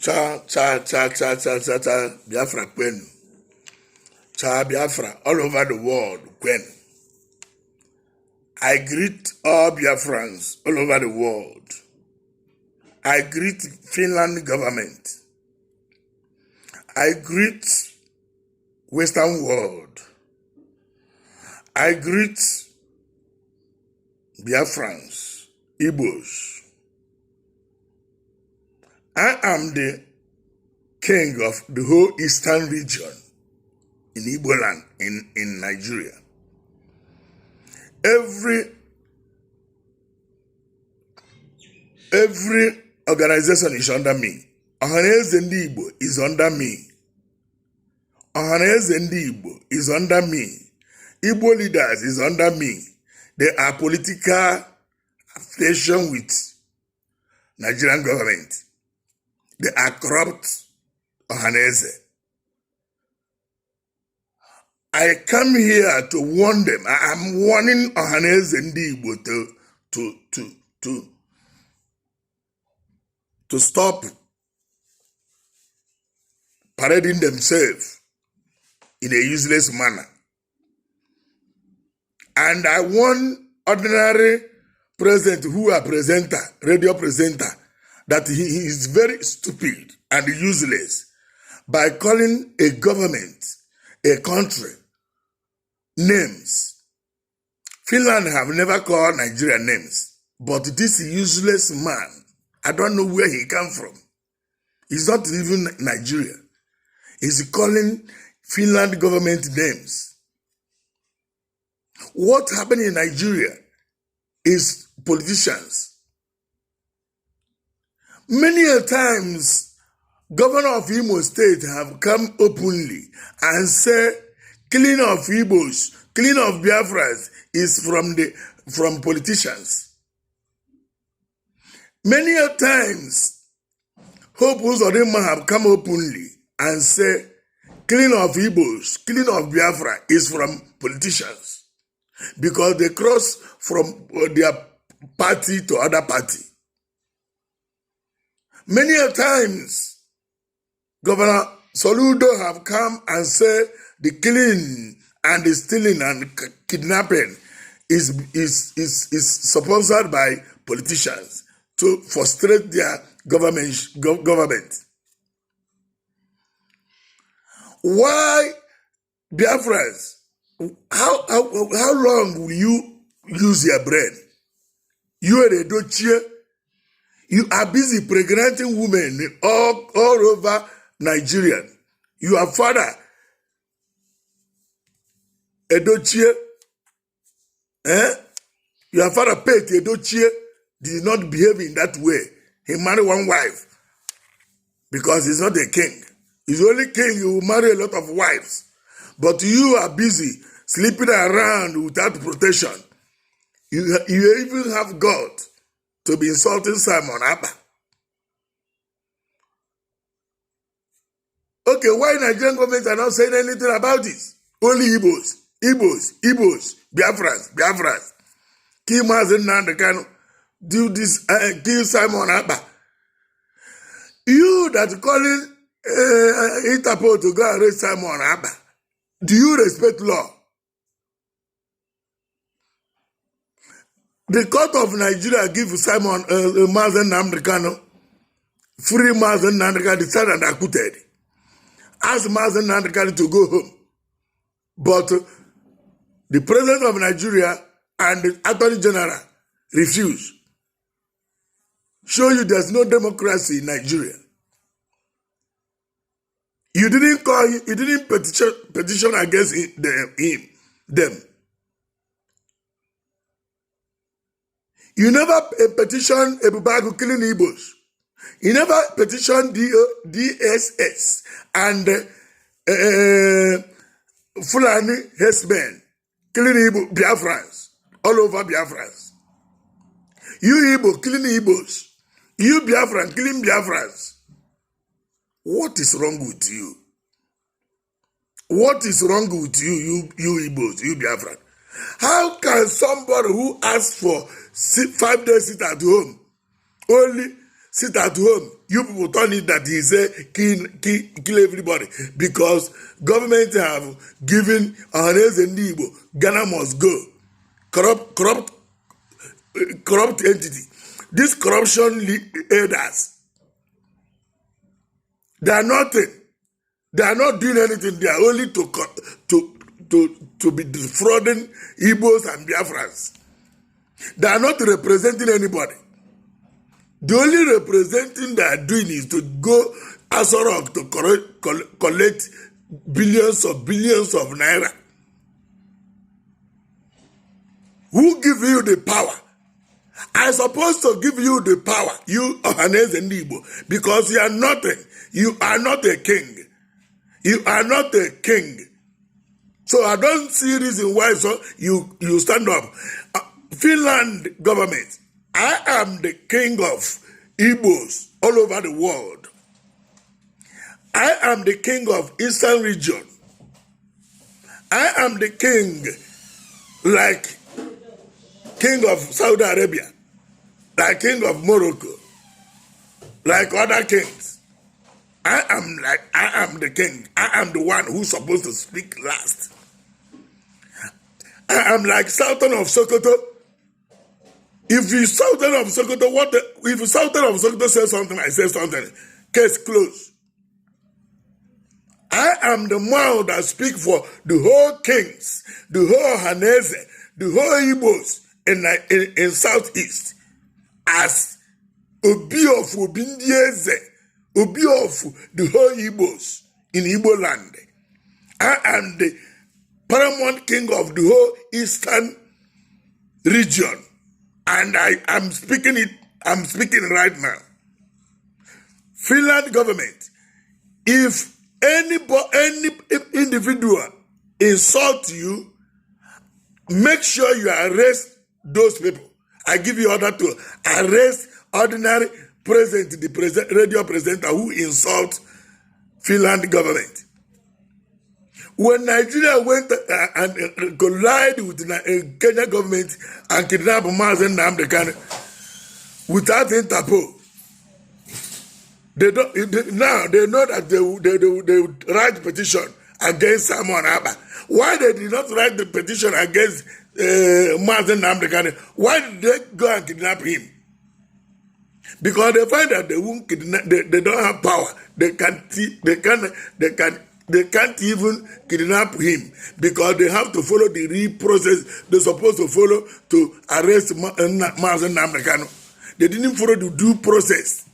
Cha, Biafra Queen. Cha Biafra all over the world, Queen. I greet all Biafrans all over the world. I greet Finland government. I greet Western world. I greet Biafrans, Igbos. I am the king of the whole eastern region in Igbo land, in Nigeria. Every organization is under me. Ohaneze Ndi Igbo is under me. Ohaneze Ndi Igbo is under me. Igbo leaders is under me. They are political affiliation with Nigerian government. They are corrupt Ohaneze. I come here to warn them. I am warning Ohaneze Ndi Igbo to stop parading themselves in a useless manner. And I warn ordinary president who are presenter, radio presenter, that he is very stupid and useless by calling a government, a country, names. Finland have never called Nigeria names, but this useless man, I don't know where he come from. He's not even Nigeria. He's calling Finland government names. What happened in Nigeria is politicians. Many a times, governor of Imo State have come openly and said, killing of Igbos, killing of Biafras is from politicians. Many a times, Hope Uzodinma have come openly and said, killing of Igbos, killing of Biafra is from politicians. Because they cross from their party to other party. Many a times, Governor Soludo have come and said the killing and the stealing and kidnapping is sponsored by politicians to frustrate their government. Why Biafrans? How long will you use your brain? You are a doche. You are busy pregnanting women all over Nigeria. Your father, Edochie, your father Pete Edochie did not behave in that way. He married one wife because he's not a king. He's only king, you will marry a lot of wives. But you are busy sleeping around without protection. You even have God to be insulting Simon Abba. Okay, why Nigerian government are not saying anything about this? Only Igbos, Biafrans. Kill Mazen Nandekano, do this, kill Simon Abba. You that calling Interpol to go arrest Simon Abba. Do you respect law? The court of Nigeria give Simon Mazen Namdekano free Mazen Namdekano decided and acquitted. Ask Mazen Namdekano to go home. But the president of Nigeria and the attorney general refuse. Show you there's no democracy in Nigeria. You didn't petition against them. You never petitioned Ebubagu killing Igbos. You never petitioned DSS and Fulani herdsmen killing Igbo Biafrans all over Biafrans. You Igbo killing Igbos. You Biafran killing Biafrans. What is wrong with you? What is wrong with you Igbos, you Biafran? How can somebody who asks for 5 days sit at home only sit at home. You people turn it that he say kill everybody because government have given Ohaneze Ndi Igbo, Ghana must go. Corrupt entity. These corruption leaders, they are nothing. They are not doing anything. They are only to be defrauding Igbos and Biafrans. They are not representing anybody. The only representing they are doing is to go Asorok to collect billions of naira. Who give you the power? I'm supposed to give you the power, you Ohaneze Ndi Igbo, because you are nothing. You are not a king. You are not a king. So I don't see reason why so you stand up. Finland government, I am the king of Igbos all over the world. I am the king of Eastern region. I am the king like king of Saudi Arabia, like king of Morocco, like other kings. I am the king. I am the one who's supposed to speak last. I am like Sultan of Sokoto. If you Sultan of Sokoto, if you Sultan of Sokoto says something, I say something. Case closed. I am the one that speak for the whole kings, the whole Ohaneze, the whole Igbos in Southeast as Obi of Obindieze, Obi of the whole Igbos in Igbo land. I am the paramount king of the whole Eastern region. And I'm speaking right now. Finland government, if any individual insult you, make sure you arrest those people. I give you order to arrest ordinary president, the radio presenter who insult Finland government. When Nigeria went and collided with the Kenya government and kidnapped Mazen Nnamdi Kanu without Interpol, they know that they would write petition against Simon Abba. Why they did not write the petition against Mazen Nnamdi Kanu? Why did they go and kidnap him? Because they find that they won't kidnap. They don't have power. They can't even kidnap him because they have to follow the real process they're supposed to follow to arrest Mazen Nnamdi Kanu. They didn't follow the due process.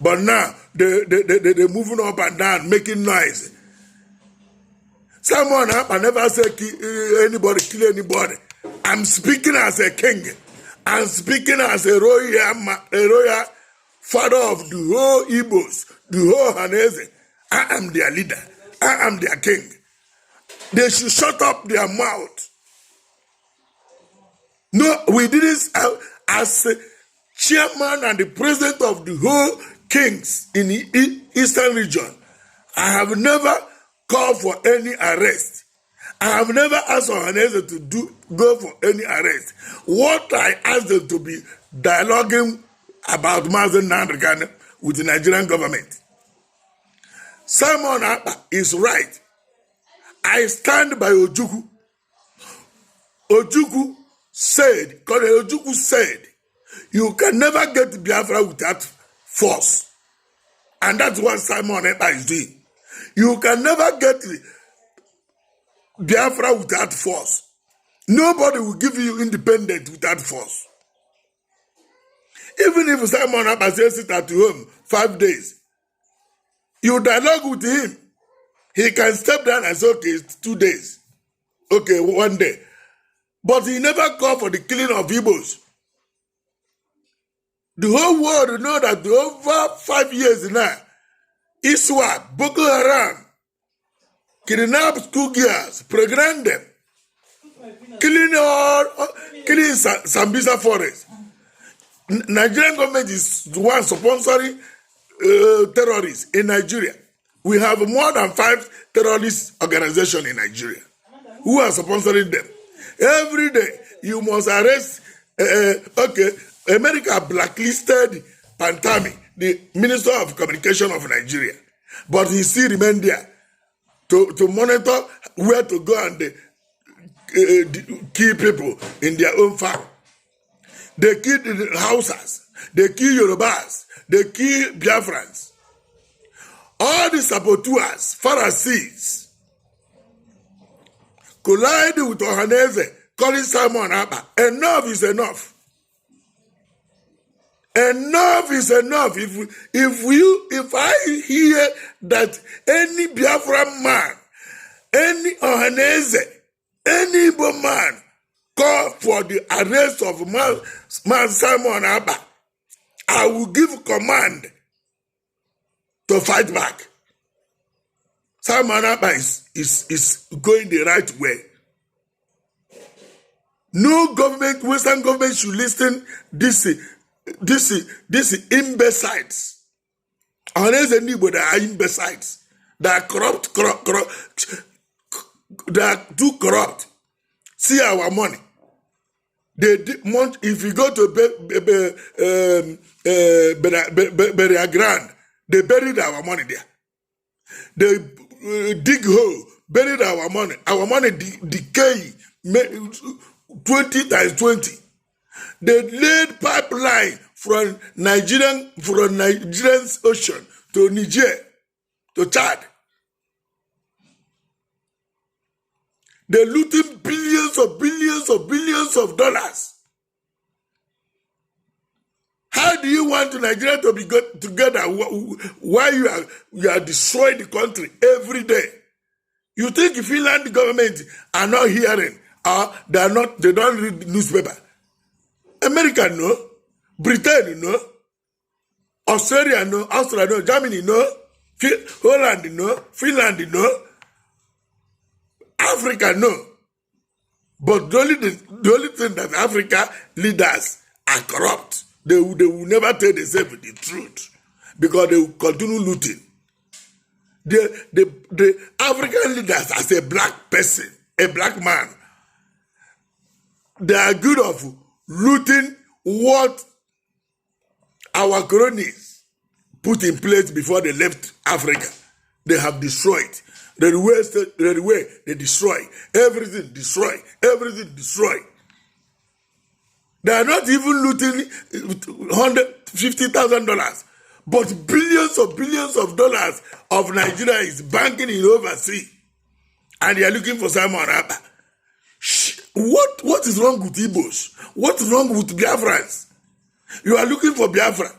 But now they're moving up and down, making noise. Someone I never said anybody kill anybody. I'm speaking as a king. I'm speaking as a royal father of the whole Igbos, the whole Ohaneze. I am their leader. I am their king. They should shut up their mouth. No, we did this as chairman and the president of the whole kings in the Eastern region. I have never called for any arrest. I have never asked Ohaneze to go for any arrest. What I asked them to be dialoguing about Mazen Nnamdi Kanu with the Nigerian government. Simon Abba is right. I stand by Ojukwu. Ojukwu said, Colonel Ojukwu said, you can never get Biafra without force. And that's what Simon Abba is doing. You can never get Biafra without force. Nobody will give you independence without force. Even if Simon Abba says sit at home 5 days, you dialogue with him. He can step down and say, okay, it's 2 days. Okay, 1 day. But he never called for the killing of Igbos. The whole world know that over 5 years now, ISWAP, Boko Haram, kidnap school girls, pregnant them, killing Sambisa forest. Nigerian government is the one sponsoring terrorists in Nigeria. We have more than 5 terrorist organizations in Nigeria who are sponsoring them. Every day you must arrest. Okay, America blacklisted Pantami, the Minister of Communication of Nigeria, but he still remained there to monitor where to go and kill people in their own farm. They kill the Hausas, they kill Yorubas, they kill Biafrans. All the saboteurs, Pharisees, collide with Ohaneze, calling Simon Abba. Enough is enough. Enough is enough. If I hear that any Biafran man, any Ohaneze, any Igbo man call for the arrest of man Simon Abba, I will give command to fight back. Simon Abba is going the right way. No government, Western government should listen this imbeciles. Unless anybody that are imbeciles, that are corrupt, that are too corrupt. See our money. If you go to Beria Grand, they buried our money there. They dig hole, buried our money. Our money decay 20 times 20. They laid pipeline from Nigerian ocean to Niger, to Chad. They're looting billions of dollars. How do you want Nigeria to be together while you are destroying the country every day? You think Finland government are not hearing, or they don't read the newspaper? America no, Britain no, Australia no, Australia no, Germany no, Holland no, Finland no, Africa no. But the only thing that Africa leaders are corrupt. They will never tell themselves the truth because they will continue looting. The African leaders, as a black person, a black man, they are good of looting what our colonies put in place before they left Africa. They have destroyed. The way they destroy. Everything destroy. Everything destroy. They are not even looting $150,000, but billions of dollars of Nigeria is banking in overseas, and they are looking for Simon Abba. What is wrong with Igbos? What is wrong with Biafrans? You are looking for Biafra.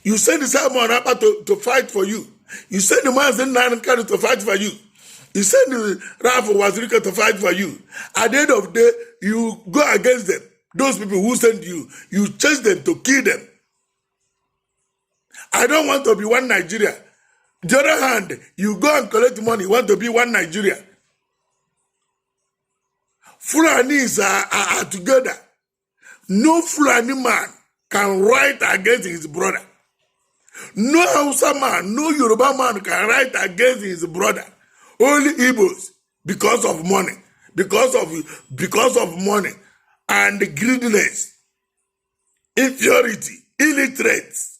You send the Simon Abba to fight for you. You send the Mazen Nankano to fight for you. You send the Rafa Wazirika to fight for you. At the end of the day, you go against them. Those people who send you, you chase them to kill them. I don't want to be one Nigeria. The other hand, you go and collect money, you want to be one Nigeria. Fulanis are together. No Fulani man can write against his brother. No Hausa man, no Yoruba man can write against his brother. Only Igbos, because of money. Because of money. And greediness, inferiority, illiterates.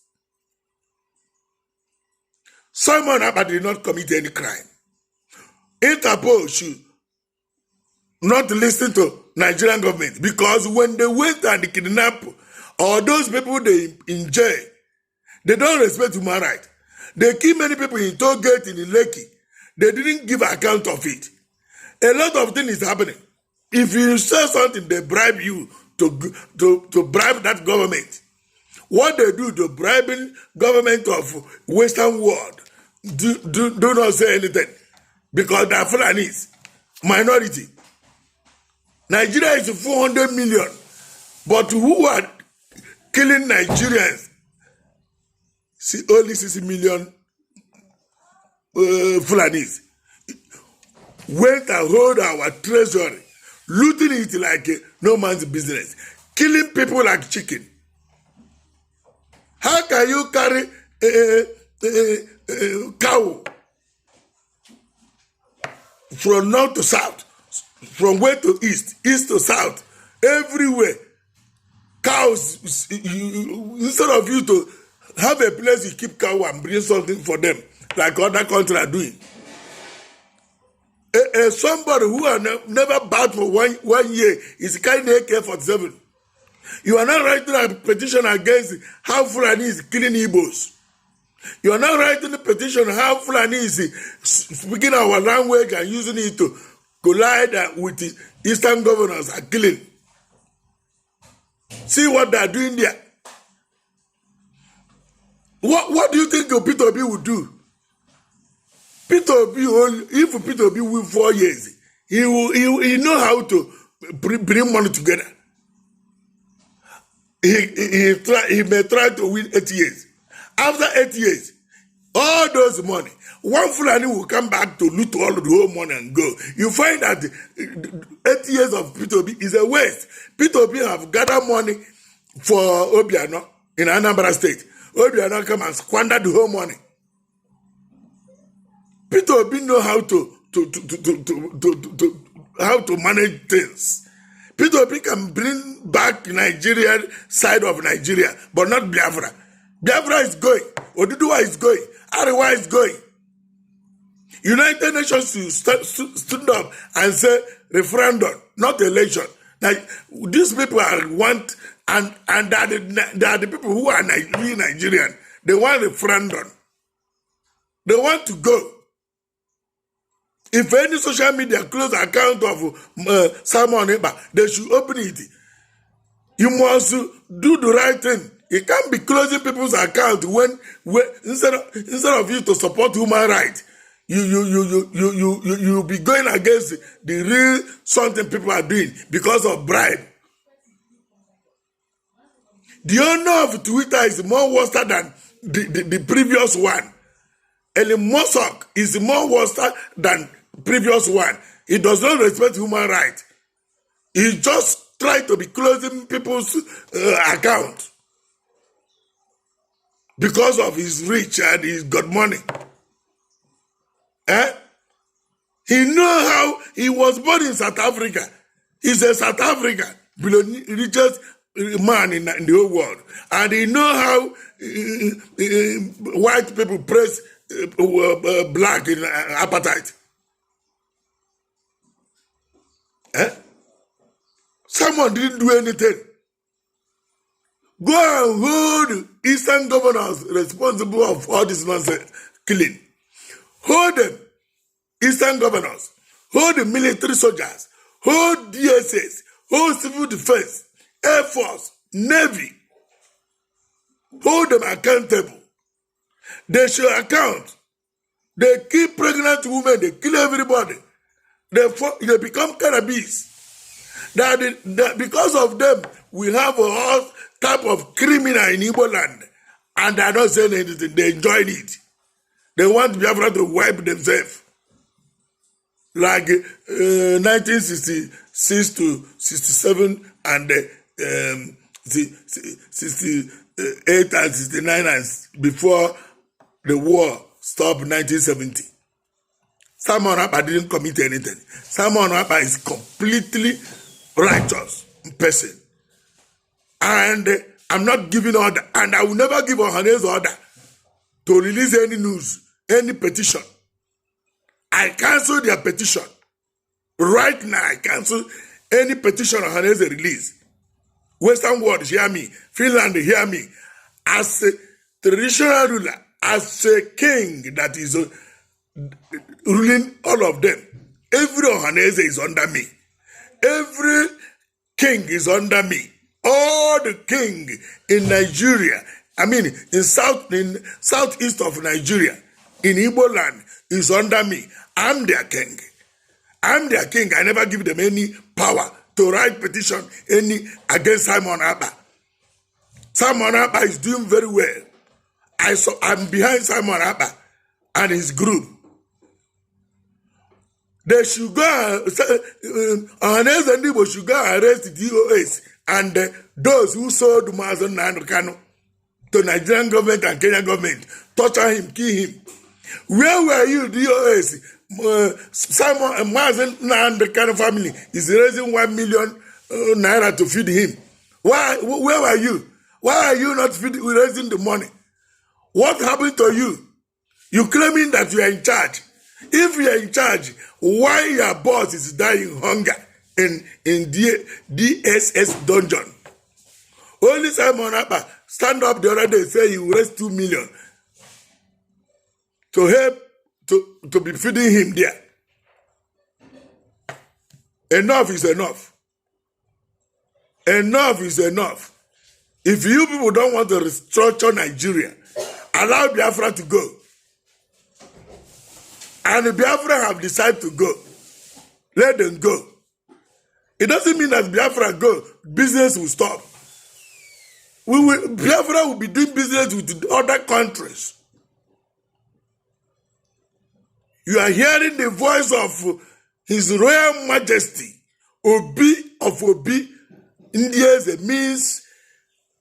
Simon Abba did not commit any crime. Interpol should not listen to Nigerian government, because when they went and kidnap or those people they in jail, they don't respect human rights. They kill many people in toll gate in Lekki. They didn't give account of it. A lot of things is happening. If you say something, they bribe you to bribe that government. What they do, the bribing government of Western world, do not say anything, because they are Fulanis, minority. Nigeria is 400 million, but who are killing Nigerians? See, only 60 million Fulanis went and hold our treasury, looting it like no man's business, killing people like chicken. How can you carry a cow from north to south, from west to east, east to south, everywhere, Cows, instead of you to have a place you keep cow and bring something for them, like other countries are doing. Somebody who have never bathed for one year is carrying AK-47. You are not writing a petition against how Fulani is killing Igbos. You are not writing a petition how Fulani is speaking our language and using it to collide with the Eastern governors are killing. See what they are doing there. What do you think Peter Obi would do? Peter Obi, if Peter Obi win 4 years, he know how to bring money together. He may try to win 8 years. After 8 years, all those money, one Fulani will come back to loot all the whole money and go. You find that 8 years of Peter Obi is a waste. Peter Obi have gathered money for Obiano in Anambra State. Obiano come and squander the whole money. Peter Obi know how to manage things. Peter Obi can bring back Nigerian side of Nigeria, but not Biafra. Biafra is going. Oduduwa is going. Arewa is going. United Nations stood up and say referendum, not election. Now, these people want, and they are the people who are really Nigerian. They want referendum. They want to go. If any social media close account of Simon Eba, they should open it. You must do the right thing. You can't be closing people's account when instead of you to support human rights, you be going against the real something people are doing because of bribe. The owner of Twitter is more worse than the previous one. Elon Musk is more worse than previous one. He does not respect human rights. He just try to be closing people's account because of his rich and he's got money. He know how he was born in South Africa. He's a South African, richest man in the whole world. And he know how white people press black in appetite. Someone didn't do anything. Go and hold Eastern governors responsible of all this nonsense killing. Hold them, Eastern governors. Hold the military soldiers. Hold DSS. Hold civil defense, Air Force, Navy. Hold them accountable. They should account. They kill pregnant women. They kill everybody. They become cannabis. Because of them, we have all type of criminal in Igbo land. And they are not saying anything. They enjoy it. They want Biafra to wipe themselves. Like 1966 to 67 and 68 and 69 and before the war stopped in 1970. Simon Appa didn't commit anything. Simon Appa is completely righteous person. And I'm not giving order. And I will never give Ohane's order to release any news, any petition. I cancel their petition. Right now, I cancel any petition Ohane's release. Western world, hear me. Finland, hear me. As a traditional ruler, as a king that is ruling all of them, every Ohanese is under me. Every king is under me. All the king in Nigeria, in southeast of Nigeria, in Igbo land, is under me. I'm their king. I'm their king. I never give them any power to write petition against Simon Appa. Simon Appa is doing very well. I'm behind Simon Appa and his group. They should go, Ohanes and Igbo should go arrest the DOS and those who sold Mazen Nandrikano to Nigerian government and Kenyan government, torture him, kill him. Where were you, DOS? Simon Mazen Nandrikano family is raising 1 million naira to feed him. Why? Where were you? Why are you not raising the money? What happened to you? You claiming that you are in charge. If you are in charge, why your boss is dying hunger in DSS dungeon? Only Simon Abba stand up the other day and say he will raise 2 million to help to be feeding him there. Enough is enough. Enough is enough. If you people don't want to restructure Nigeria, allow Biafra to go. And if Biafra have decided to go, let them go. It doesn't mean that Biafra go, business will stop. Biafra will be doing business with other countries. You are hearing the voice of His Royal Majesty, Obi of Obi. India means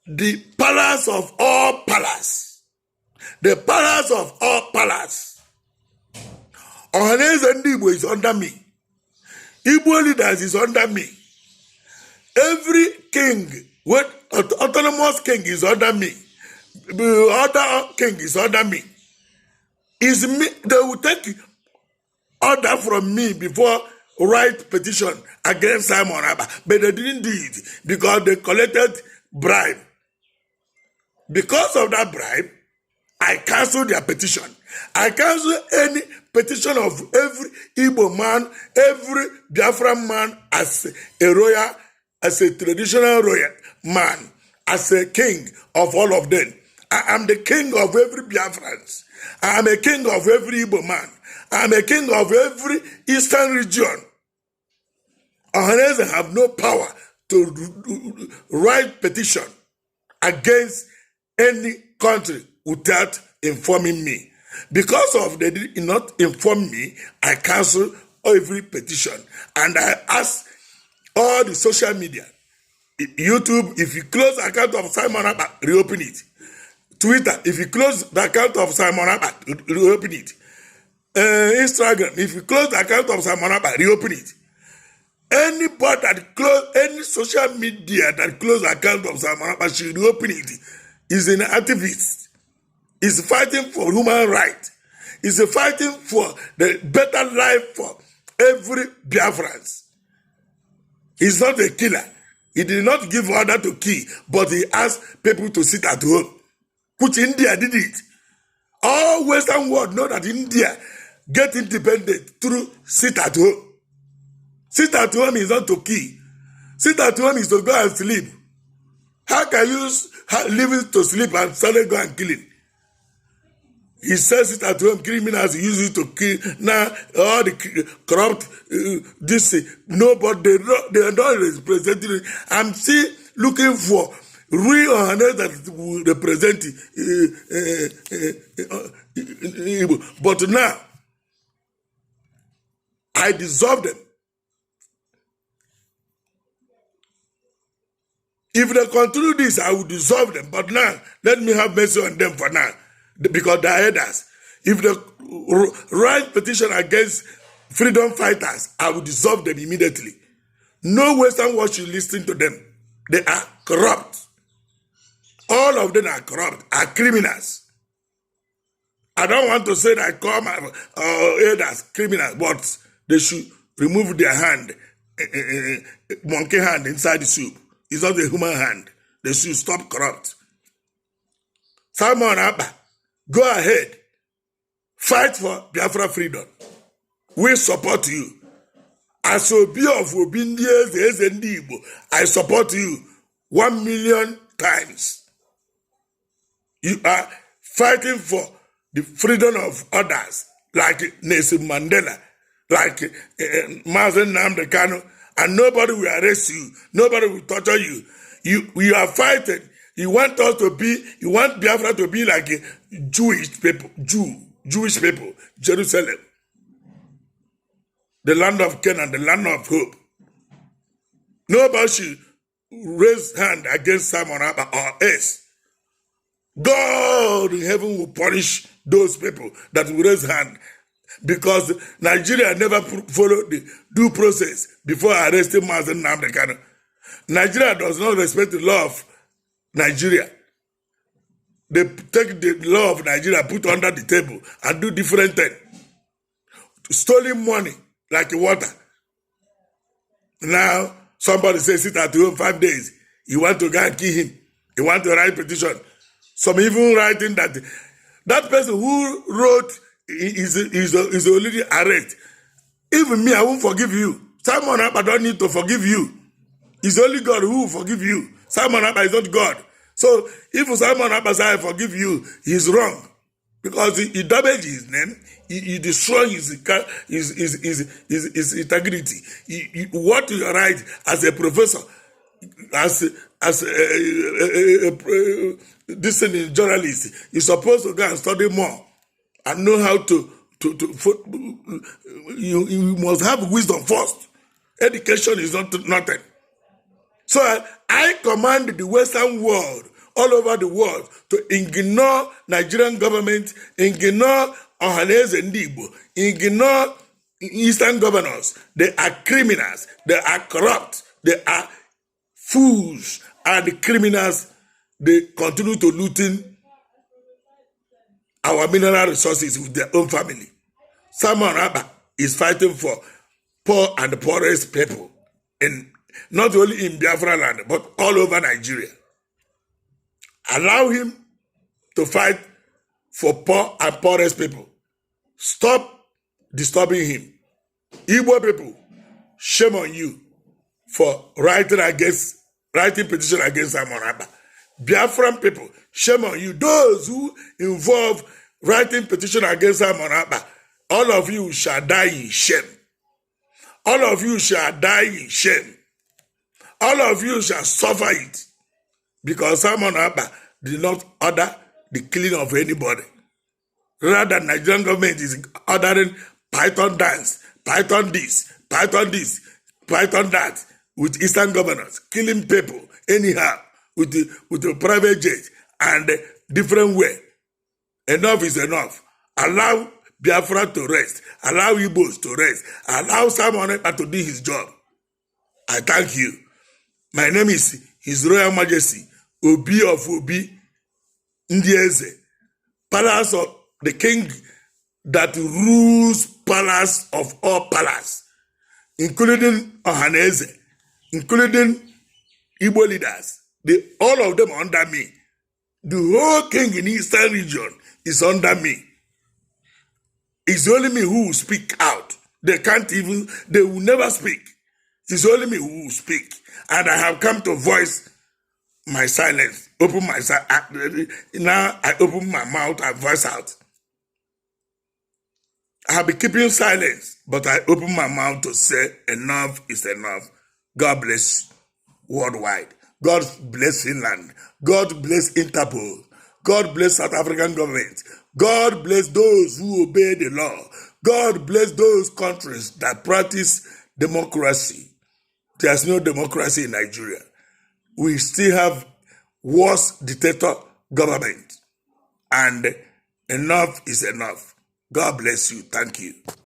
the palace of all palace. The palace of all palace. Ohaneze and Igbo is under me. Igbo leaders is under me. Every king, autonomous king is under me. The other king is under me. Is me. They will take order from me before write petition against Simon Abba, but they didn't do it because they collected bribe. Because of that bribe, I canceled their petition. I cancel any petition of every Igbo man, every Biafran man as a royal, as a traditional royal man, as a king of all of them. I am the king of every Biafrans. I am a king of every Igbo man. I am a king of every eastern region. Ohaneze have no power to write petition against any country without informing me. Because of they did not inform me, I cancel every petition. And I ask all the social media, YouTube, if you close the account of Simon Abba, reopen it. Twitter, if you close the account of Simon Abba, reopen it. Instagram, if you close the account of Simon Abba, reopen it. Anybody that close any social media that close the account of Simon Abba should reopen it. Is an activist. Is fighting for human rights. Is fighting for the better life for every Biafrans. He's not a killer. He did not give order to kill, but he asked people to sit at home. Which India did it. All Western world know that India get independent through sit at home. Sit at home is not to kill. Sit at home is to go and sleep. How can you leave it to sleep and suddenly go and kill it? He says it at home, criminals use it to kill. Now, all the corrupt, nobody, they are not representing. I'm still looking for real Ohaneze that will represent Igbo. But now, I dissolve them. If they continue this, I will dissolve them. But now, let me have mercy on them for now. Because they are headers. If they write petition against freedom fighters, I will dissolve them immediately. No Western world should listen to them. They are corrupt. All of them are corrupt, are criminals. I don't want to say that I call my headers criminals, but they should remove their hand, monkey hand inside the soup. It's not a human hand. They should stop corrupt. Simon Abba, go ahead. Fight for Biafra freedom. We support you. As Obi of Obindies, Igbo, I support you 1 million times. You are fighting for the freedom of others, like Nelson Mandela, like Mazen Nnamdi Kanu, and nobody will arrest you. Nobody will torture you. You are fighting. You want us to be, you want Biafra to be like a Jewish people, Jerusalem. The land of Canaan, the land of hope. Nobody should raise hand against Simon Abba or us. God in heaven will punish those people that will raise hand, because Nigeria never followed the due process before arresting Mazen Nnamdi Kanu. Nigeria does not respect the law of Nigeria. They take the law of Nigeria, put under the table, and do different things. Stealing money like water. Now, somebody says sit at home 5 days. You want to go and kill him. You want to write petition. Some even writing that that person who wrote is already arrested. Even me, I won't forgive you. Simon Abba don't need to forgive you. It's only God who will forgive you. Simon Abba is not God. So if Simon Abba says I forgive you, he's wrong. Because he damages his name, he destroys his integrity. What you write as a professor, as this journalist, is supposed to go and study more and know how to you must have wisdom first. Education is not nothing. So I command the Western world, all over the world, to ignore Nigerian government, ignore Ohaneze Ndigbo, ignore Eastern governors. They are criminals. They are corrupt. They are fools. And the criminals, they continue to looting our mineral resources with their own family. Simon Abba is fighting for poor and the poorest people, not only in Biafra land, but all over Nigeria. Allow him to fight for poor and poorest people. Stop disturbing him. Igbo people, shame on you for writing petition against Simon Abba. Biafran people, shame on you. Those who involve writing petition against Simon Abba, all of you shall die in shame. All of you shall die in shame. All of you shall suffer it. Because Simon Abba did not order the killing of anybody. Rather, the Nigerian government is ordering Python dance, Python this, Python that, with Eastern governors, killing people anyhow, with the private jet and different way. Enough is enough. Allow Biafra to rest. Allow Igbos to rest. Allow Simon Abba to do his job. I thank you. My name is His Royal Majesty, Obi of Obi, Ndieze, Palace of the King that rules palace of all palace, including Ohaneze, including Igbo leaders. All of them under me. The whole king in Eastern region is under me. It's only me who will speak out. They will never speak. It's only me who will speak. And I have come to voice my silence. Now I open my mouth and voice out. I have been keeping silence, but I open my mouth to say enough is enough. God bless worldwide. God bless Finland. God bless Interpol. God bless South African government. God bless those who obey the law. God bless those countries that practice democracy. There's no democracy in Nigeria. We still have worse dictator government. And enough is enough. God bless you. Thank you.